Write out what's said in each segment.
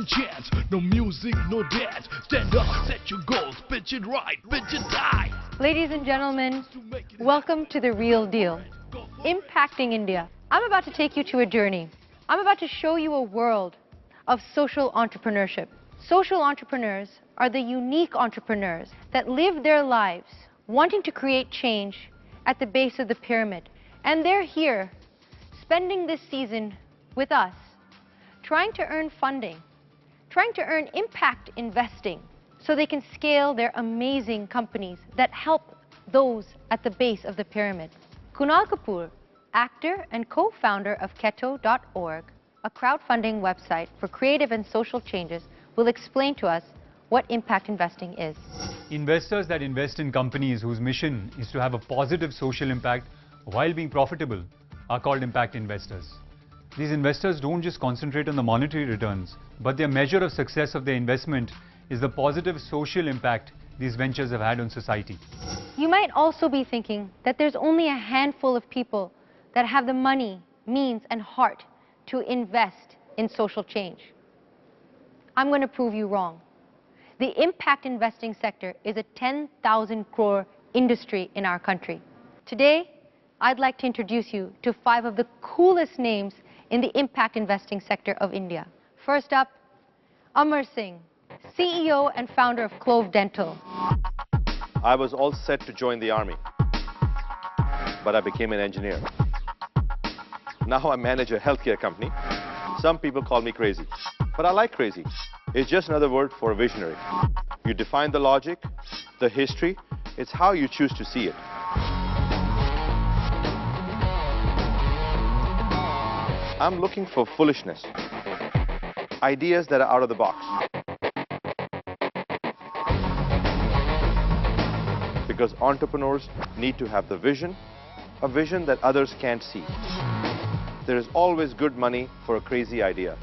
chance. No music, no dance. Stand up, set your goals, pitch it right, pitch it die. Ladies and gentlemen, welcome to The Real Deal, impacting India. I'm about to take you to a journey. I'm about to show you a world of social entrepreneurship. Social entrepreneurs are the unique entrepreneurs that live their lives wanting to create change at the base of the pyramid. And they're here, spending this season with us, trying to earn funding, trying to earn impact investing, so they can scale their amazing companies that help those at the base of the pyramid. Kunal Kapoor, actor and co-founder of Keto.org, a crowdfunding website for creative and social changes, will explain to us what impact investing is. Investors that invest in companies whose mission is to have a positive social impact while being profitable are called impact investors. These investors don't just concentrate on the monetary returns, but their measure of success of their investment is the positive social impact these ventures have had on society. You might also be thinking that there's only a handful of people that have the money, means, and heart to invest in social change. I'm going to prove you wrong. The impact investing sector is a 10,000 crore industry in our country. Today, I'd like to introduce you to 5 of the coolest names in the impact investing sector of India. First up, Amar Singh, CEO and founder of Clove Dental. I was all set to join the army, but I became an engineer. Now I manage a healthcare company. Some people call me crazy, but I like crazy. It's just another word for a visionary. You define the logic, the history, it's how you choose to see it. I'm looking for foolishness, ideas that are out of the box. Because entrepreneurs need to have the vision, a vision that others can't see. There is always good money for a crazy idea,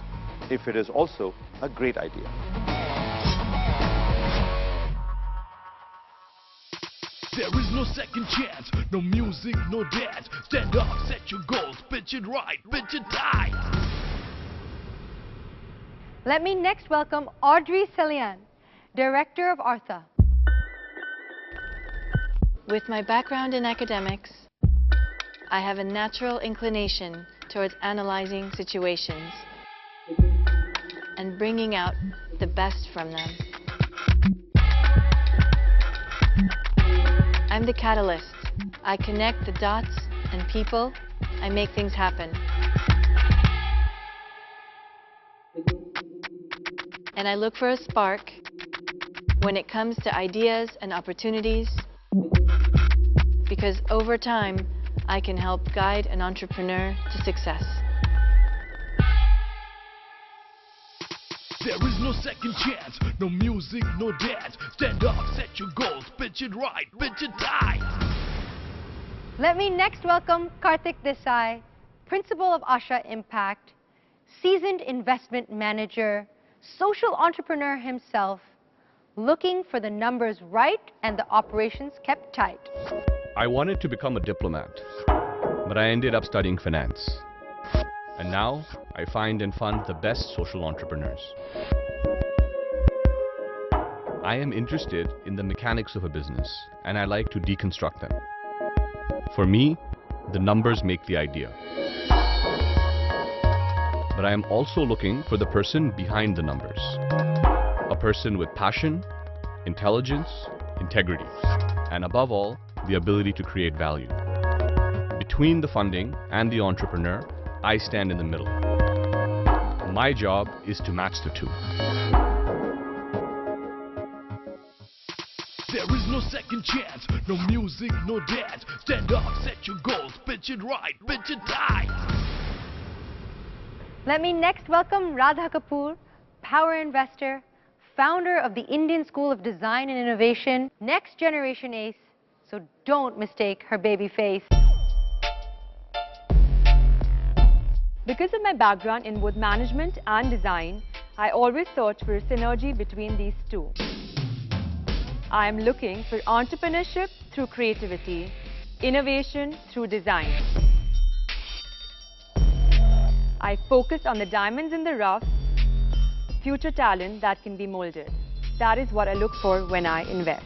if it is also a great idea. There is no second chance, no music, no dance. Stand up, set your goals, pitch it right, pitch it die. Let me next welcome Audrey Salian, Director of Artha. With my background in academics, I have a natural inclination towards analyzing situations and bringing out the best from them. I'm the catalyst. I connect the dots and people. I make things happen. And I look for a spark when it comes to ideas and opportunities, because over time, I can help guide an entrepreneur to success. There is no second chance, no music, no dance. Stand up, set your goals, pitch it right, pitch it die. Let me next welcome Karthik Desai, Principal of Asha Impact, seasoned investment manager, social entrepreneur himself, looking for the numbers right and the operations kept tight. I wanted to become a diplomat, but I ended up studying finance. And now, I find and fund the best social entrepreneurs. I am interested in the mechanics of a business, and I like to deconstruct them. For me, the numbers make the idea. But I am also looking for the person behind the numbers. A person with passion, intelligence, integrity, and above all, the ability to create value. Between the funding and the entrepreneur, I stand in the middle. My job is to match the two. There is no second chance, no music, no dance. Stand up, set your goals, pitch it right, pitch it die. Let me next welcome Radha Kapoor, power investor, founder of the Indian School of Design and Innovation, next generation ace, so don't mistake her baby face. Because of my background in both management and design, I always search for a synergy between these two. I am looking for entrepreneurship through creativity, innovation through design. I focus on the diamonds in the rough, future talent that can be molded. That is what I look for when I invest.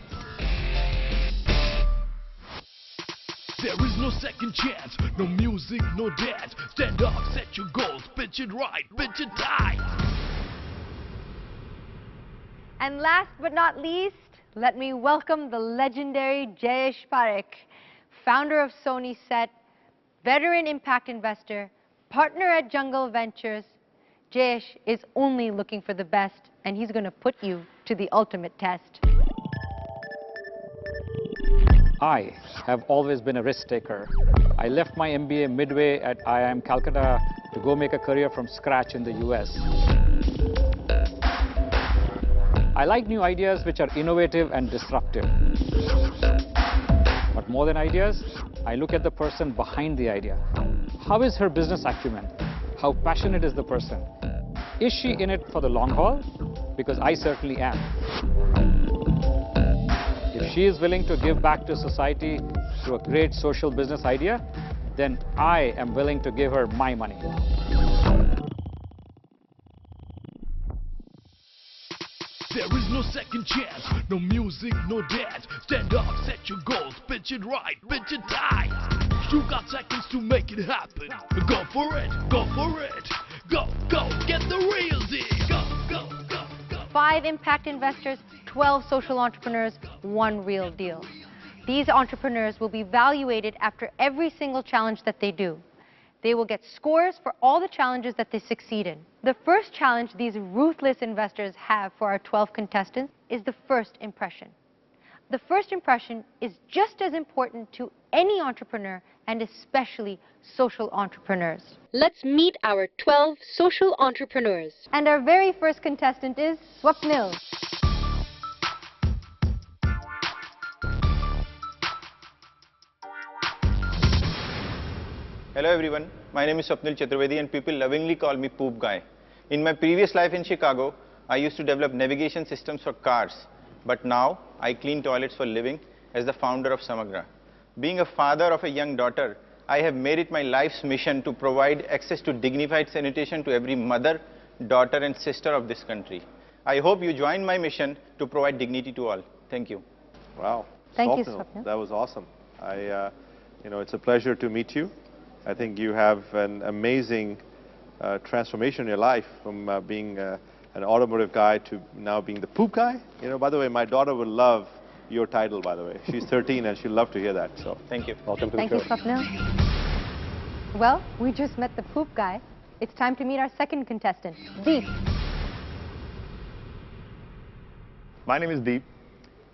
There is no second chance, no music, no dance. Stand up, set your goals, pitch it right, pitch it tight. And last but not least, let me welcome the legendary Jayesh Parekh, founder of Sony Set, veteran impact investor, partner at Jungle Ventures. Jayesh is only looking for the best, and he's going to put you to the ultimate test. I have always been a risk taker. I left my MBA midway at IIM Calcutta to go make a career from scratch in the US. I like new ideas which are innovative and disruptive. But more than ideas, I look at the person behind the idea. How is her business acumen? How passionate is the person? Is she in it for the long haul? Because I certainly am. If she is willing to give back to society through a great social business idea, then I am willing to give her my money. There is no second chance, no music, no dance. Stand up, set your goals, pitch it right, pitch it tight. You got seconds to make it happen. Go for it, go for it. Go, go, get the real deal. Go, go, go, go. 5 impact investors, 12 social entrepreneurs, 1 real deal. These entrepreneurs will be evaluated after every single challenge that they do. They will get scores for all the challenges that they succeed in. The first challenge these ruthless investors have for our 12 contestants is the first impression. The first impression is just as important to any entrepreneur, and especially social entrepreneurs. Let's meet our 12 social entrepreneurs. And our very first contestant is Swapnil. Hello everyone, my name is Swapnil Chaturvedi and people lovingly call me Poop Guy. In my previous life in Chicago, I used to develop navigation systems for cars, but now I clean toilets for a living as the founder of Samagra. Being a father of a young daughter, I have made it my life's mission to provide access to dignified sanitation to every mother, daughter and sister of this country. I hope you join my mission to provide dignity to all. Thank you. Wow. Thank you, Swapnil, Swapnil. that was awesome. It's a pleasure to meet you. I think you have an amazing transformation in your life from being an automotive guy to now being the poop guy. By the way, my daughter would love your title, by the way. She's 13 and she'll love to hear that. So Thank you. Welcome to the Thank show. you, Swapnil. Well, we just met the poop guy. It's time to meet our second contestant, Deep. My name is Deep.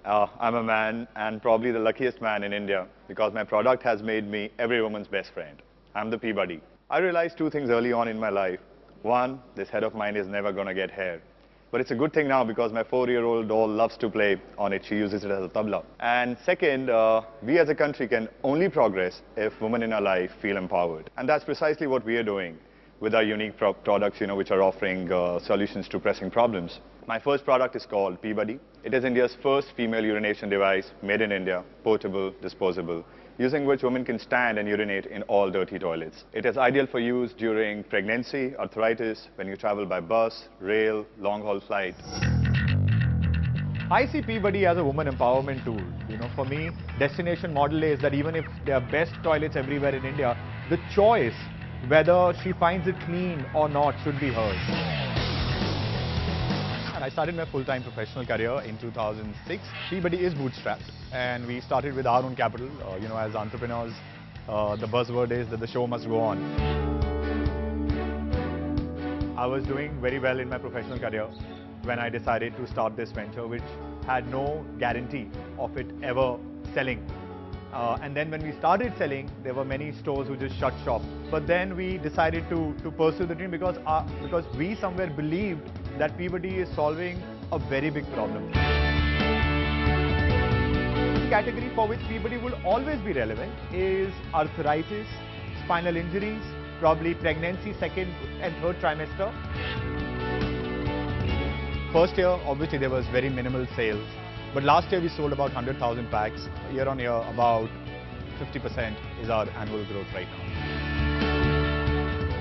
I'm a man and probably the luckiest man in India because my product has made me every woman's best friend. I'm the P-Buddy. I realized 2 things early on in my life. One, this head of mine is never going to get hair. But it's a good thing now because my 4-year-old doll loves to play on it. She uses it as a tabla. And second, we as a country can only progress if women in our life feel empowered. And that's precisely what we are doing with our unique products, which are offering solutions to pressing problems. My first product is called P-Buddy. It is India's first female urination device made in India, portable, disposable, using which women can stand and urinate in all dirty toilets. It is ideal for use during pregnancy, arthritis, when you travel by bus, rail, long-haul flight. I see P-Buddy as a woman empowerment tool. For me, destination model is that even if there are best toilets everywhere in India, the choice whether she finds it clean or not should be hers. I started my full-time professional career in 2006. P-Buddy is bootstrapped, and we started with our own capital. As entrepreneurs, the buzzword is that the show must go on. I was doing very well in my professional career when I decided to start this venture, which had no guarantee of it ever selling. And then when we started selling, there were many stores who just shut shop. But then we decided to pursue the dream because we somewhere believed that P-Buddy is solving a very big problem. The category for which P-Buddy will always be relevant is arthritis, spinal injuries, probably pregnancy, 2nd and 3rd trimester. First year, obviously there was very minimal sales. But last year we sold about 100,000 packs. Year on year, about 50% is our annual growth right now.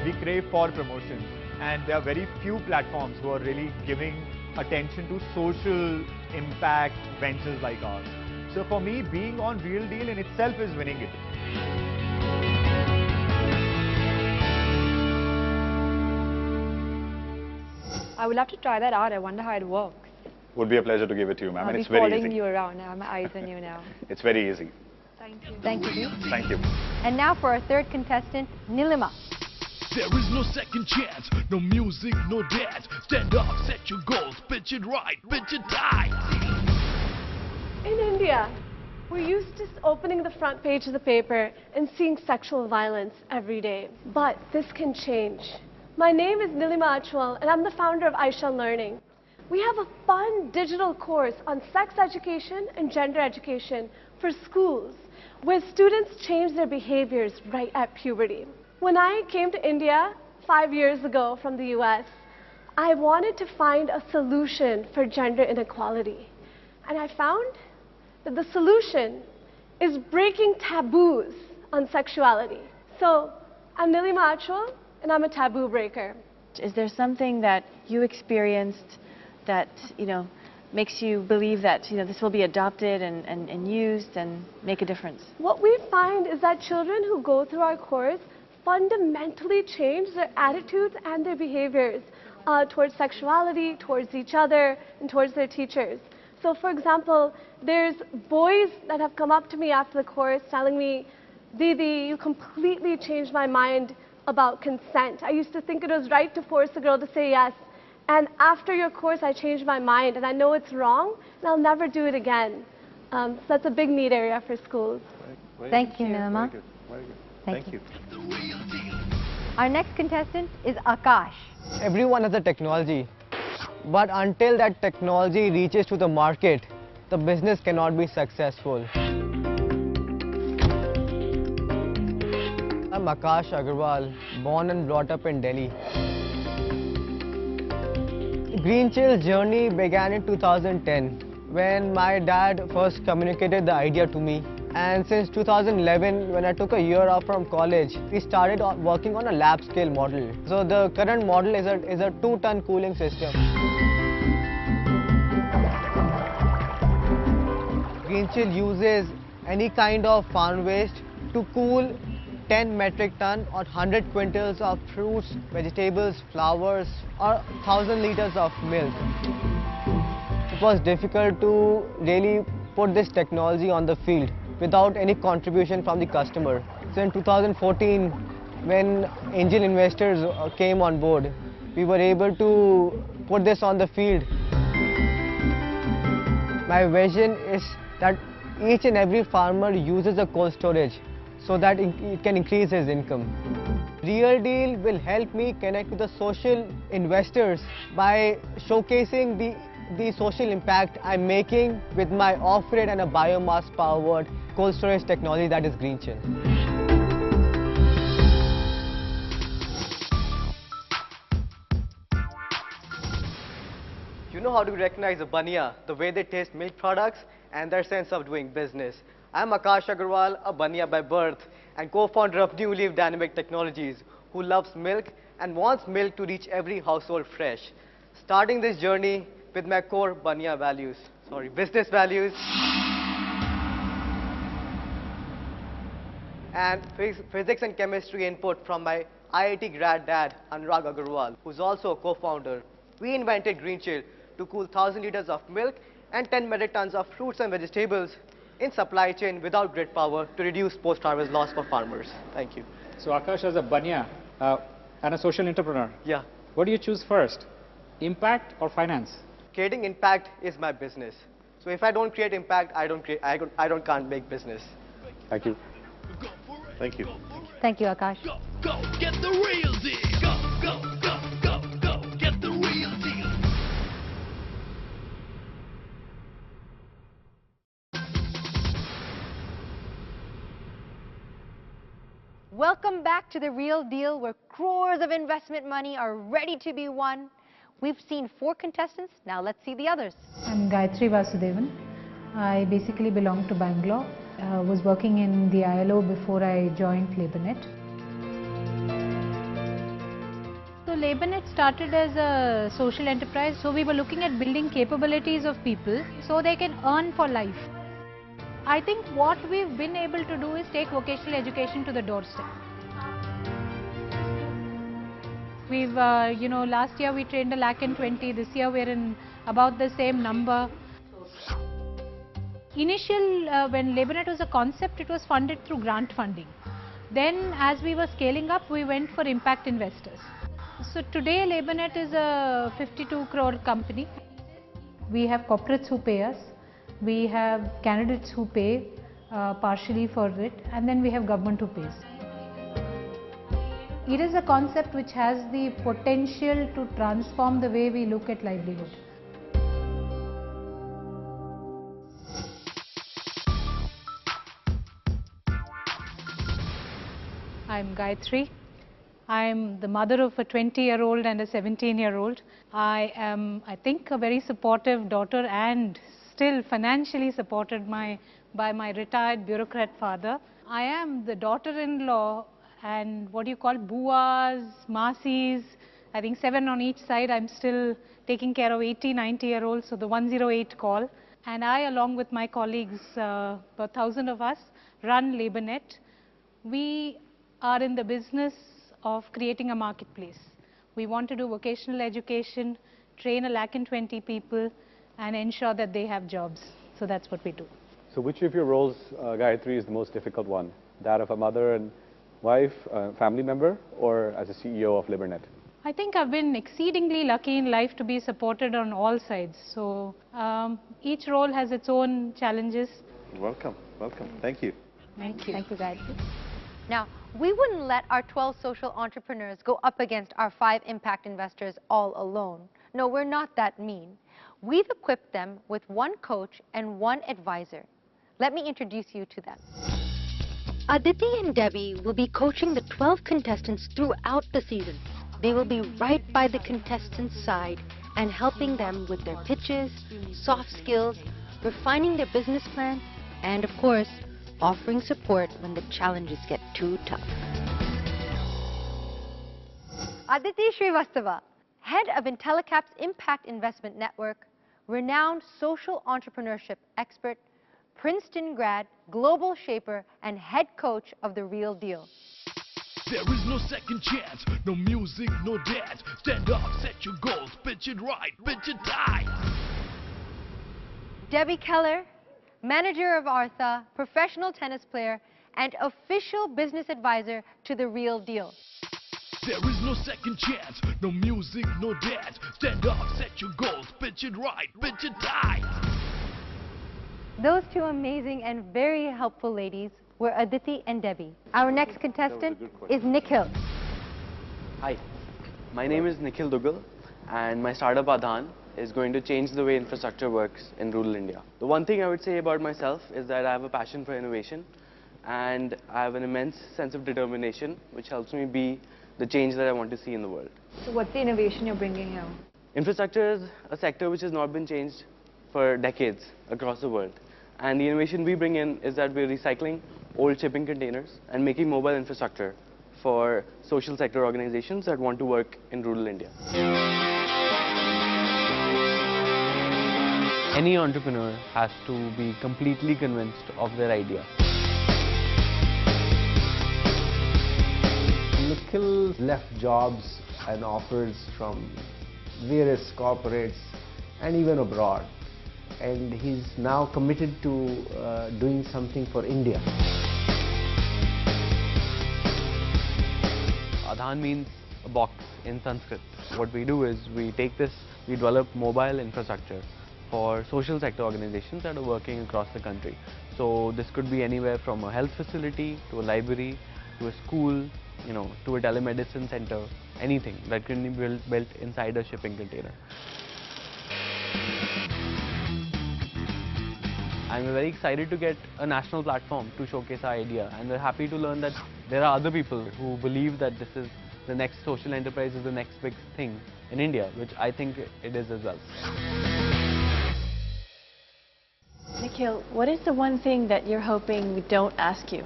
We crave for promotions, and there are very few platforms who are really giving attention to social impact ventures like ours. So for me, being on Real Deal in itself is winning it. I would love to try that out. I wonder how it works. Would be a pleasure to give it to you, ma'am, and I'll it's be very following easy. you around. I have my eyes on you now. It's very easy. Thank you. Thank you. Thank you. And now for our third contestant, Nilima. There is no second chance, no music, no dance. Stand up, set your goals, pitch it right, pitch it tight. In India, we're used to opening the front page of the paper and seeing sexual violence every day. But this can change. My name is Nilima Achwal, and I'm the founder of Aisha Learning. We have a fun digital course on sex education and gender education for schools, where students change their behaviors right at puberty. When I came to India 5 years ago from the US, I wanted to find a solution for gender inequality. And I found that the solution is breaking taboos on sexuality. So I'm Nilima Achwal, and I'm a taboo breaker. Is there something that you experienced that, makes you believe that, this will be adopted and used and make a difference? What we find is that children who go through our course fundamentally change their attitudes and their behaviors towards sexuality, towards each other, and towards their teachers. So for example, there's boys that have come up to me after the course telling me, Didi, you completely changed my mind about consent. I used to think it was right to force a girl to say yes. And after your course, I changed my mind, and I know it's wrong, and I'll never do it again. So that's a big need area for schools. Thank you, Nilima. Very good. Very good. Thank you. Our next contestant is Akash. Everyone has a technology, but until that technology reaches to the market, the business cannot be successful. I'm Akash Agarwal, born and brought up in Delhi. Green Chill journey began in 2010 when my dad first communicated the idea to me. And since 2011, when I took a year off from college, we started working on a lab scale model. So the current model is a 2-ton cooling system. Green Chill uses any kind of farm waste to cool 10 metric ton or 100 quintals of fruits, vegetables, flowers, or 1,000 liters of milk. It was difficult to really put this technology on the field without any contribution from the customer. So in 2014, when angel investors came on board, we were able to put this on the field. My vision is that each and every farmer uses a cold storage so that it can increase his income. Real Deal will help me connect with the social investors by showcasing the social impact I'm making with my off-grid and a biomass-powered cold storage technology that is Green Chill. You know how to recognize a bania, the way they taste milk products and their sense of doing business. I'm Akash Agarwal, a bania by birth and co-founder of New Leaf Dynamic Technologies, who loves milk and wants milk to reach every household fresh. Starting this journey with my core bania values, business values, and physics and chemistry input from my IIT grad dad, Anurag Agarwal, who's also a co-founder. We invented Green Chill to cool 1,000 liters of milk and 10 metric tons of fruits and vegetables in supply chain without grid power to reduce post-harvest loss for farmers. Thank you. So Akash, as a bania and a social entrepreneur, yeah, what do you choose first, impact or finance? Creating impact is my business. So if I don't create impact, I can't make business. Thank you. Thank you. Thank you, Akash. Go, get the real deal. Go, get the real deal. Welcome back to The Real Deal, where crores of investment money are ready to be won. We've seen 4 contestants, now let's see the others. I'm Gayatri Vasudevan. I basically belong to Bangalore. I was working in the ILO before I joined LabourNet. So So LabourNet started as a social enterprise. So we were looking at building capabilities of people so they can earn for life. I think what we've been able to do is take vocational education to the doorstep. We've, last year we trained 120,000. This year we're in about the same number. When LabourNet was a concept, it was funded through grant funding. Then as we were scaling up, we went for impact investors. So today LabourNet is a 52 crore company. We have corporates who pay us. We have candidates who pay partially for it, and then we have government who pays. It is a concept which has the potential to transform the way we look at livelihood. I'm Gayatri. I'm the mother of a 20-year-old and a 17-year-old. I am, I think, a very supportive daughter and still financially supported by my retired bureaucrat father. I am the daughter-in-law and what you call buas, masis, I think 7 on each side. I'm still taking care of 80, 90-year-olds, so the 108 call. And I, along with my colleagues, about 1,000 of us, run LabourNet. We are in the business of creating a marketplace. We want to do vocational education, train 120,000 people, and ensure that they have jobs. So that's what we do. So which of your roles, Gayatri, is the most difficult one? That of a mother and wife, family member, or as a CEO of LabourNet? I think I've been exceedingly lucky in life to be supported on all sides. So each role has its own challenges. Welcome, welcome. Thank you. Thank you. Thank you, Gayatri. Now, we wouldn't let our 12 social entrepreneurs go up against our 5 impact investors all alone. No, we're not that mean. We've equipped them with 1 coach and 1 advisor. Let me introduce you to them. Aditi and Debbie will be coaching the 12 contestants throughout the season. They will be right by the contestants' side and helping them with their pitches, soft skills, refining their business plan, and of course, offering support when the challenges get too tough. Aditi Srivastava, head of Intellicap's Impact Investment Network, renowned social entrepreneurship expert, Princeton grad, global shaper, and head coach of The Real Deal. There is no second chance, no music, no dance. Stand up, set your goals, pitch it right, pitch it tight. Debbie Keller, manager of Artha, professional tennis player, and official business advisor to The Real Deal. There is no second chance, no music, no dance. Stand up, set your goals, pitch it right, pitch it tight. Those 2 amazing and very helpful ladies were Aditi and Debbie. Our next contestant is Nikhil. Hi, my name is Nikhil Dugal and my startup Adhan is going to change the way infrastructure works in rural India. The one thing I would say about myself is that I have a passion for innovation and I have an immense sense of determination which helps me be the change that I want to see in the world. So what's the innovation you're bringing here? Infrastructure is a sector which has not been changed for decades across the world. And the innovation we bring in is that we're recycling old shipping containers and making mobile infrastructure for social sector organizations that want to work in rural India. Any entrepreneur has to be completely convinced of their idea. Nikhil left jobs and offers from various corporates and even abroad. And he's now committed to doing something for India. Adhan means a box in Sanskrit. What we do is we take this, we develop mobile infrastructure for social sector organizations that are working across the country. So this could be anywhere from a health facility to a library to a school, to a telemedicine center, anything that can be built inside a shipping container. And we're very excited to get a national platform to showcase our idea, and we're happy to learn that there are other people who believe that this is the next social enterprise, is the next big thing in India, which I think it is as well. Nikhil, what is the one thing that you're hoping we don't ask you?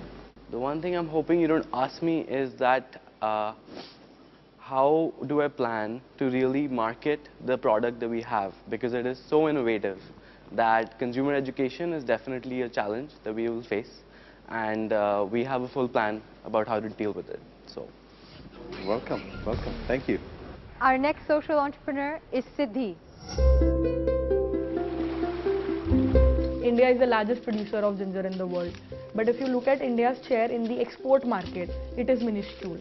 The one thing I'm hoping you don't ask me is that how do I plan to really market the product that we have, because it is so innovative that consumer education is definitely a challenge that we will face, and we have a full plan about how to deal with it. So, welcome, welcome. Thank you. Our next social entrepreneur is Siddhi. India is the largest producer of ginger in the world. But if you look at India's share in the export market, it is minuscule.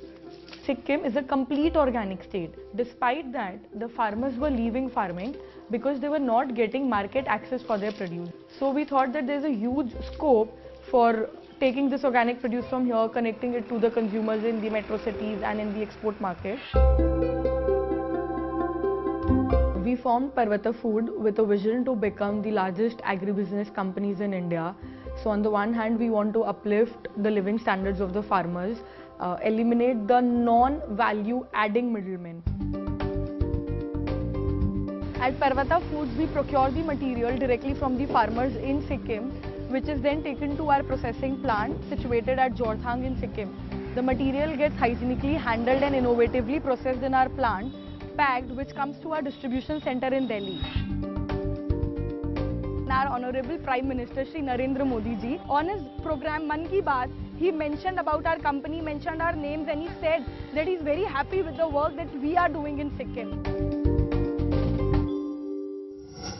Sikkim is a complete organic state. Despite that, the farmers were leaving farming because they were not getting market access for their produce. So we thought that there's a huge scope for taking this organic produce from here, connecting it to the consumers in the metro cities and in the export market. We formed Parvata Food with a vision to become the largest agribusiness companies in India. So on the one hand, we want to uplift the living standards of the farmers, eliminate the non-value adding middlemen. At Parvata Foods, we procure the material directly from the farmers in Sikkim, which is then taken to our processing plant situated at Jorthang in Sikkim. The material gets hygienically handled and innovatively processed in our plant, packed, which comes to our distribution center in Delhi. Our Honorable Prime Minister Shri Narendra Modi ji, on his program Mann Ki Baat, he mentioned about our company, mentioned our names, and he said that he's very happy with the work that we are doing in Sikkim.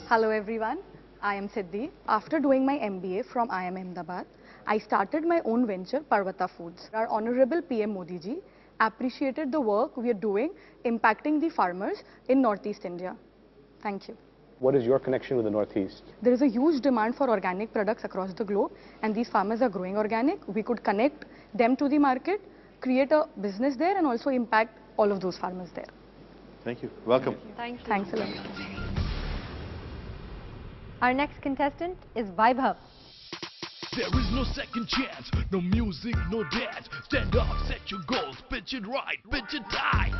Hello everyone, I am Siddhi. After doing my MBA from IIM Ahmedabad, I started my own venture, Parvata Foods. Our Honorable PM Modi ji appreciated the work we are doing impacting the farmers in Northeast India. Thank you. What is your connection with the Northeast? There is a huge demand for organic products across the globe, and these farmers are growing organic. We could connect them to the market, create a business there, and also impact all of those farmers there. Thank you. Welcome. Thank you. Thanks a lot. Our next contestant is Vaibhav. There is no second chance, no music, no dance. Stand up, set your goals, pitch it right, pitch it tight.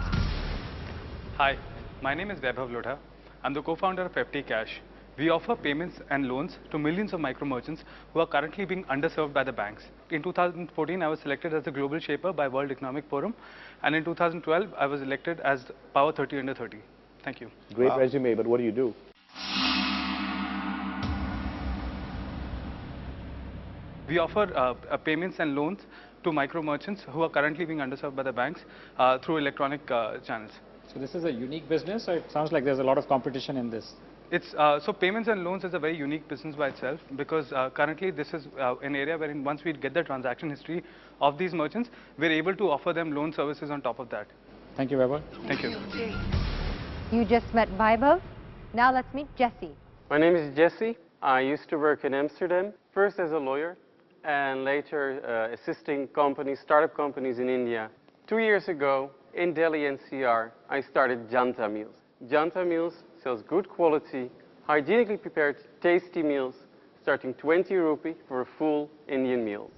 Hi, my name is Vaibhav Lodha. I'm the co-founder of Ftcash. We offer payments and loans to millions of micro merchants who are currently being underserved by the banks. In 2014, I was selected as the Global Shaper by World Economic Forum, and in 2012, I was elected as Power 30 Under 30. Thank you. Great resume, but what do you do? We offer payments and loans to micro merchants who are currently being underserved by the banks through electronic channels. So this is a unique business, or it sounds like there's a lot of competition in this? It's, so payments and loans is a very unique business by itself, because currently this is an area wherein once we get the transaction history of these merchants, we're able to offer them loan services on top of that. Thank you, Vaibhav. Thank you. You just met Vaibhav. Now let's meet Jesse. My name is Jesse. I used to work in Amsterdam, first as a lawyer, and later assisting companies, startup companies in India. 2 years ago, in Delhi NCR, I started Janta Meals. Janta Meals sells good quality, hygienically prepared, tasty meals, starting 20 rupee for a full Indian meal.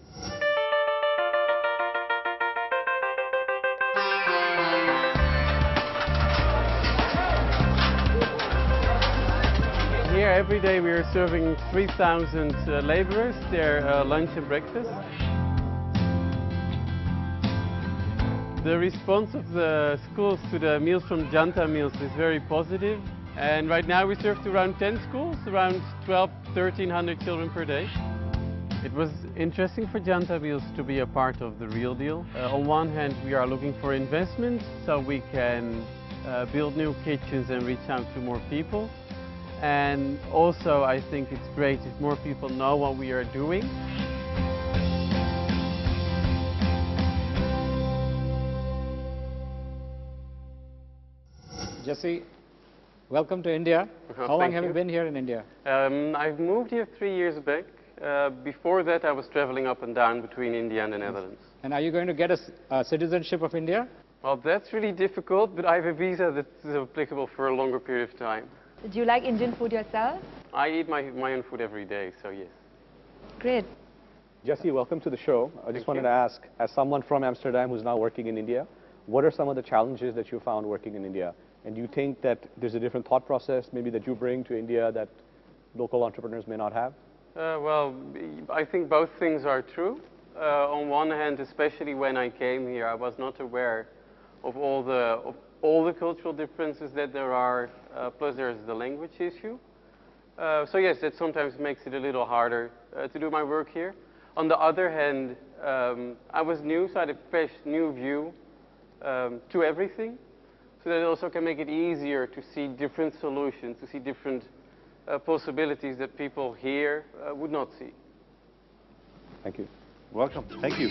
Here every day we are serving 3,000 laborers their lunch and breakfast. The response of the schools to the meals from Janta Meals is very positive. And right now we serve to around 10 schools, around 1,300 children per day. It was interesting for Janta Meals to be a part of the Real Deal. On one hand, we are looking for investment so we can build new kitchens and reach out to more people. And also, I think it's great if more people know what we are doing. Jesse, welcome to India. How long have you been here in India? I've moved here 3 years back. Before that, I was traveling up and down between India and the Netherlands. And are you going to get a citizenship of India? Well, that's really difficult, but I have a visa that's applicable for a longer period of time. Do you like Indian food yourself? I eat my own food every day, so yes. Great. Jesse, welcome to the show. I just wanted to ask, as someone from Amsterdam who's now working in India, what are some of the challenges that you found working in India? And do you think that there's a different thought process maybe that you bring to India that local entrepreneurs may not have? Well, I think both things are true. On one hand, especially when I came here, I was not aware of all the cultural differences that there are. Plus, there's the language issue. So yes, that sometimes makes it a little harder to do my work here. On the other hand, I was new, so I had a fresh, new view to everything. So that also can make it easier to see different solutions, to see different possibilities that people here would not see. Thank you. Welcome. Thank you.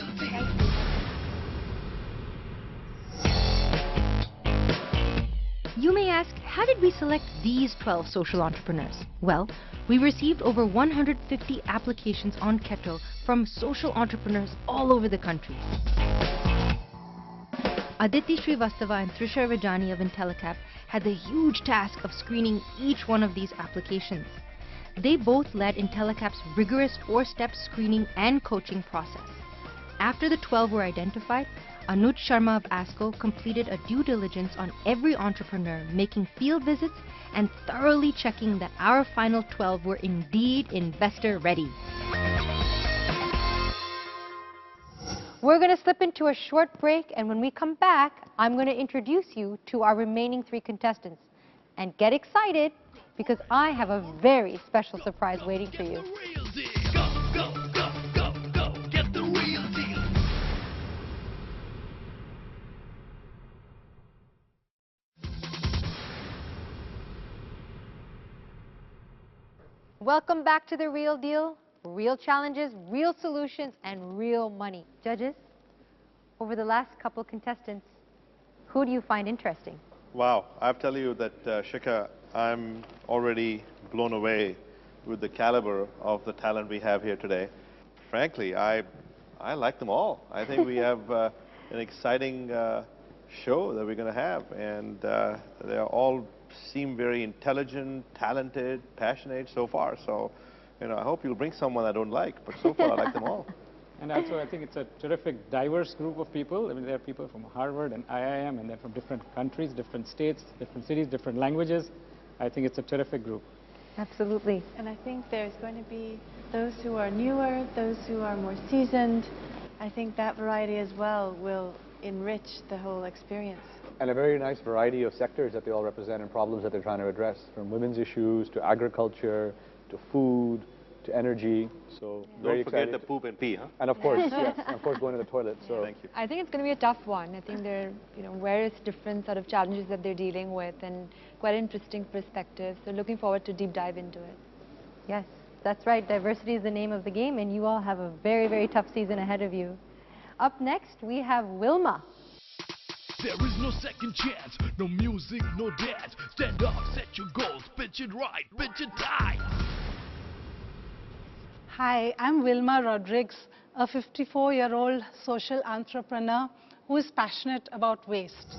You may ask, how did we select these 12 social entrepreneurs? Well, we received over 150 applications on Keto from social entrepreneurs all over the country. Aditi Srivastava and Trisha Rajani of Intellicap had the huge task of screening each one of these applications. They both led Intellicap's rigorous 4-step screening and coaching process. After the 12 were identified, Anuj Sharma of ASCO completed a due diligence on every entrepreneur, making field visits and thoroughly checking that our final 12 were indeed investor ready. We're going to slip into a short break, and when we come back, I'm going to introduce you to our remaining 3 contestants. And get excited, because I have a very special surprise waiting for you. Welcome back to The Real Deal. Real challenges, real solutions, and real money. Judges, over the last couple contestants, who do you find interesting? Wow, I have to tell you that, Shikha, I'm already blown away with the caliber of the talent we have here today. Frankly, I like them all. I think we have an exciting show that we're going to have, and they all seem very intelligent, talented, passionate so far. So, you know, I hope you'll bring someone I don't like, but so far I like them all. And also, I think it's a terrific, diverse group of people. I mean, there are people from Harvard and IIM, and they're from different countries, different states, different cities, different languages. I think it's a terrific group. Absolutely. And I think there's going to be those who are newer, those who are more seasoned. I think that variety as well will enrich the whole experience. And a very nice variety of sectors that they all represent and problems that they're trying to address, from women's issues to agriculture to food to energy. So very Don't forget excited. the poop and pee, huh? And of course, yes, of course, going to the toilet. So thank you. I think it's going to be a tough one. I think there are, various different sort of challenges that they're dealing with, and quite an interesting perspective. So looking forward to deep dive into it. Yes, that's right. Diversity is the name of the game, and you all have a very, very tough season ahead of you. Up next, we have Wilma. There is no second chance, no music, no dance. Stand up, set your goals, pitch it right, pitch it tight. Hi, I'm Wilma Rodriguez, a 54-year-old social entrepreneur who is passionate about waste.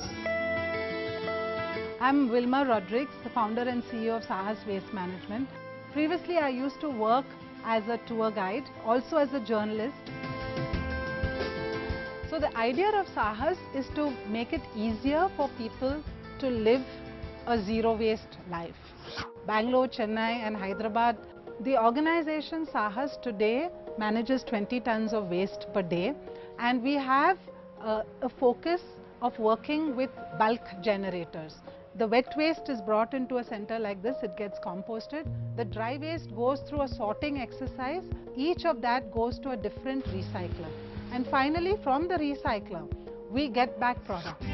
I'm Wilma Rodriguez, the founder and CEO of Sahas Waste Management. Previously, I used to work as a tour guide, also as a journalist. So the idea of Sahas is to make it easier for people to live a zero-waste life. Bangalore, Chennai and Hyderabad, the organization Sahas today manages 20 tons of waste per day, and we have a focus of working with bulk generators. The wet waste is brought into a center like this, it gets composted. The dry waste goes through a sorting exercise. Each of that goes to a different recycler. And finally, from the recycler, we get back products.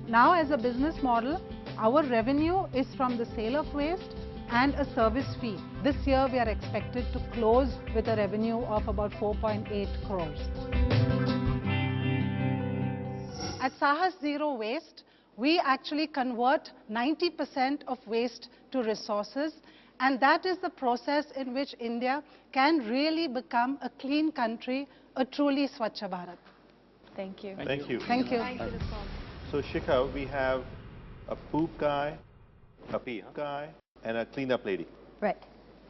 Now, as a business model, our revenue is from the sale of waste and a service fee. This year, we are expected to close with a revenue of about 4.8 crores. At Sahas Zero Waste, we actually convert 90% of waste to resources, and that is the process in which India can really become a clean country, a truly Swachh Bharat. Thank you. Thank you. Thank you. So, Shikha, we have a poop guy, a pee guy, and a cleanup lady. Right.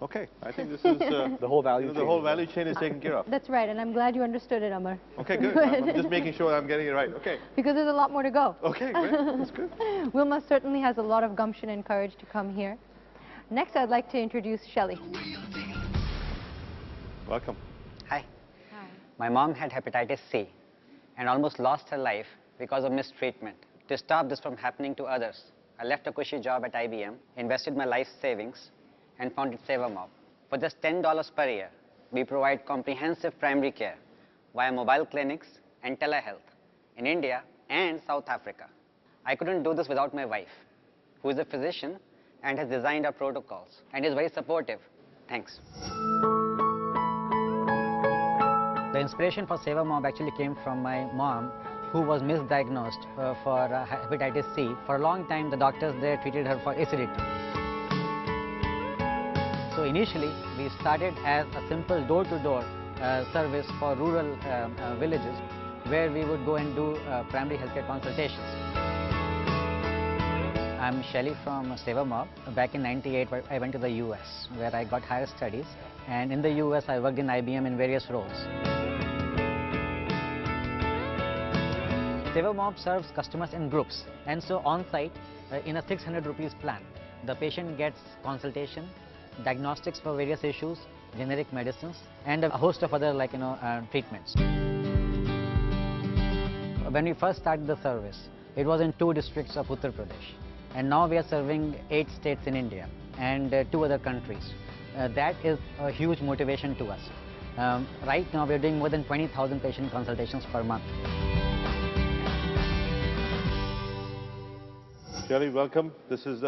Okay, I think this is the whole value chain. The whole value chain is taken care of. That's right, and I'm glad you understood it, Amar. Okay, good. I'm just making sure I'm getting it right. Okay. Because there's a lot more to go. Okay, great. That's good. Wilma certainly has a lot of gumption and courage to come here. Next, I'd like to introduce Shelley. Welcome. Hi. My mom had hepatitis C and almost lost her life because of mistreatment. To stop this from happening to others, I left a cushy job at IBM, invested my life savings, and founded SevaMob. For just $10 per year, we provide comprehensive primary care via mobile clinics and telehealth in India and South Africa. I couldn't do this without my wife, who is a physician and has designed our protocols and is very supportive. Thanks. The inspiration for SevaMob actually came from my mom, who was misdiagnosed for hepatitis C. For a long time, the doctors there treated her for acidity. So initially, we started as a simple door-to-door service for rural villages, where we would go and do primary healthcare consultations. I'm Shelly from SevaMob. Back in '98, I went to the US, where I got higher studies. And in the US, I worked in IBM in various roles. SevaMob serves customers in groups. And so on-site, in a 600 rupees plan, the patient gets consultation, diagnostics for various issues, generic medicines, and a host of other treatments. When we first started the service, it was in 2 districts of Uttar Pradesh. And now we are serving 8 states in India and 2 other countries. That is a huge motivation to us. Right now we are doing more than 20,000 patient consultations per month. Shelly, welcome. This is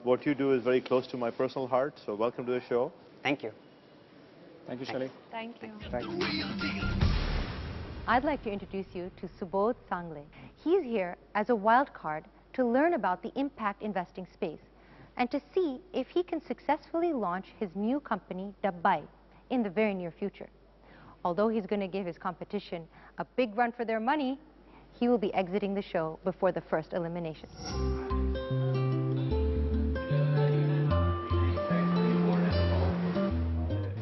what you do is very close to my personal heart, so welcome to the show. Thank you. Thank you, Shelly. Thank you. Thanks. I'd like to introduce you to Subodh Sangle. He's here as a wild card to learn about the impact investing space and to see if he can successfully launch his new company, Dabbai, in the very near future. Although he's going to give his competition a big run for their money, he will be exiting the show before the first elimination.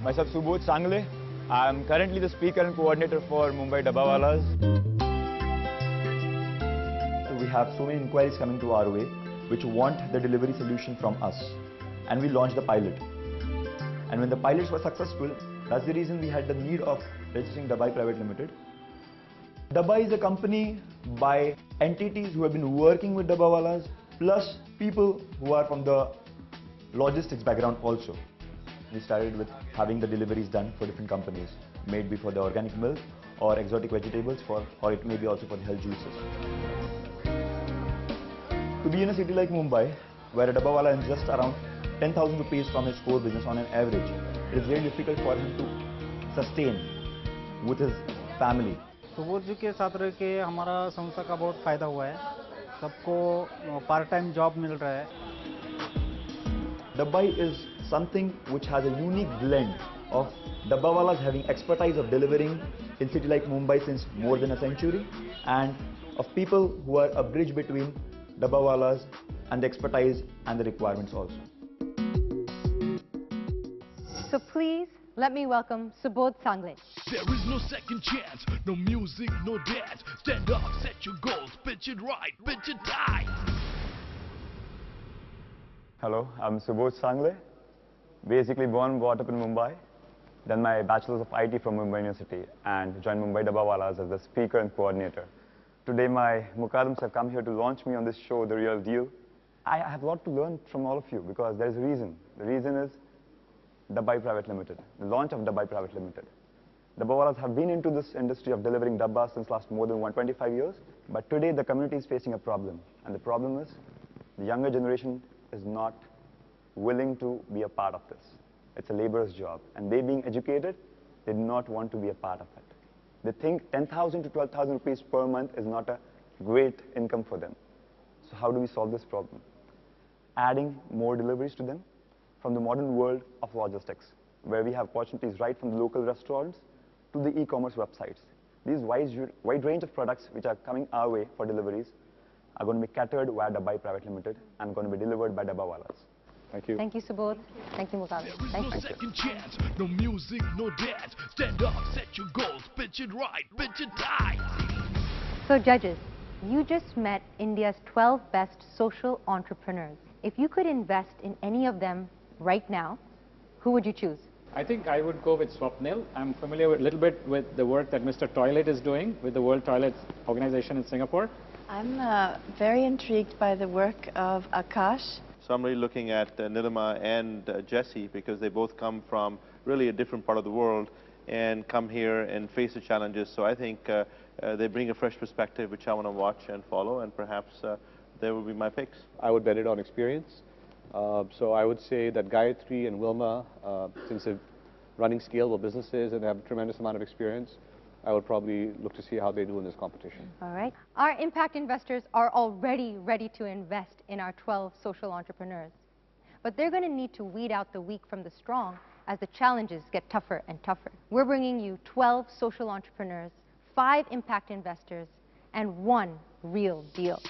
Myself Subodh Sangle. I am currently the speaker and coordinator for Mumbai Dabbawalas. We have so many inquiries coming to our way which want the delivery solution from us, and we launched the pilot. And when the pilots were successful, that's the reason we had the need of registering Dabbai Private Limited. Dabbai is a company by entities who have been working with Dabbawalas, plus people who are from the logistics background also. We started with having the deliveries done for different companies, maybe for the organic milk or exotic vegetables, or it may be also for the health juices. To be in a city like Mumbai, where a Dabbawala earns just around 10,000 rupees from his core business on an average, it is very difficult for him to sustain with his family. Subodh जी के साथ रह के हमारा संस्था का बहुत फायदा हुआ है. सबको पार्ट टाइम जॉब मिल रहा है. Dabbai is something which has a unique blend of Dabbawalas having expertise of delivering in city like Mumbai since more than a century, and of people who are a bridge between Dabbawalas and the expertise and the requirements also. So please, let me welcome Subodh Sangle. There is no second chance, no music, no dance. Stand up, set your goals, pitch it right, pitch it tight. Hello, I'm Subodh Sangle. Basically born and brought up in Mumbai. Done my Bachelor's of IT from Mumbai University and joined Mumbai Dabbawalas as the speaker and coordinator. Today my Mukadams have come here to launch me on this show, The Real Deal. I have a lot to learn from all of you because there is a reason. The reason is Dabbai Private Limited, the launch of Dabbai Private Limited. Dabbawalas have been into this industry of delivering dabbas since last more than 125 years, but today the community is facing a problem, and the problem is the younger generation is not willing to be a part of this. It's a laborer's job, and they being educated, they do not want to be a part of it. They think 10,000 to 12,000 rupees per month is not a great income for them. So how do we solve this problem? Adding more deliveries to them from the modern world of logistics, where we have opportunities right from the local restaurants to the e-commerce websites. These wide range of products which are coming our way for deliveries are going to be catered via Dabbai Private Limited and going to be delivered by Dabbawalas. Thank you. Thank you, Subodh. Thank you, Mukadams. Thank you. No second chance, no music, no dance. Stand up, set your goals, pitch it right, pitch it tight. So judges, you just met India's 12 best social entrepreneurs. If you could invest in any of them right now, who would you choose? I think I would go with Swapnil. I'm familiar with a little bit with the work that Mr. Toilet is doing with the World Toilet Organization in Singapore. I'm very intrigued by the work of Akash. So I'm really looking at Nilima and Jesse because they both come from really a different part of the world and come here and face the challenges. So I think they bring a fresh perspective which I want to watch and follow, and perhaps they will be my picks. I would bet it on experience. So I would say that Gayatri and Wilma, since they're running scalable businesses and have a tremendous amount of experience, I would probably look to see how they do in this competition. All right. Our impact investors are already ready to invest in our 12 social entrepreneurs. But they're going to need to weed out the weak from the strong as the challenges get tougher and tougher. We're bringing you 12 social entrepreneurs, 5 impact investors, and 1 real deal.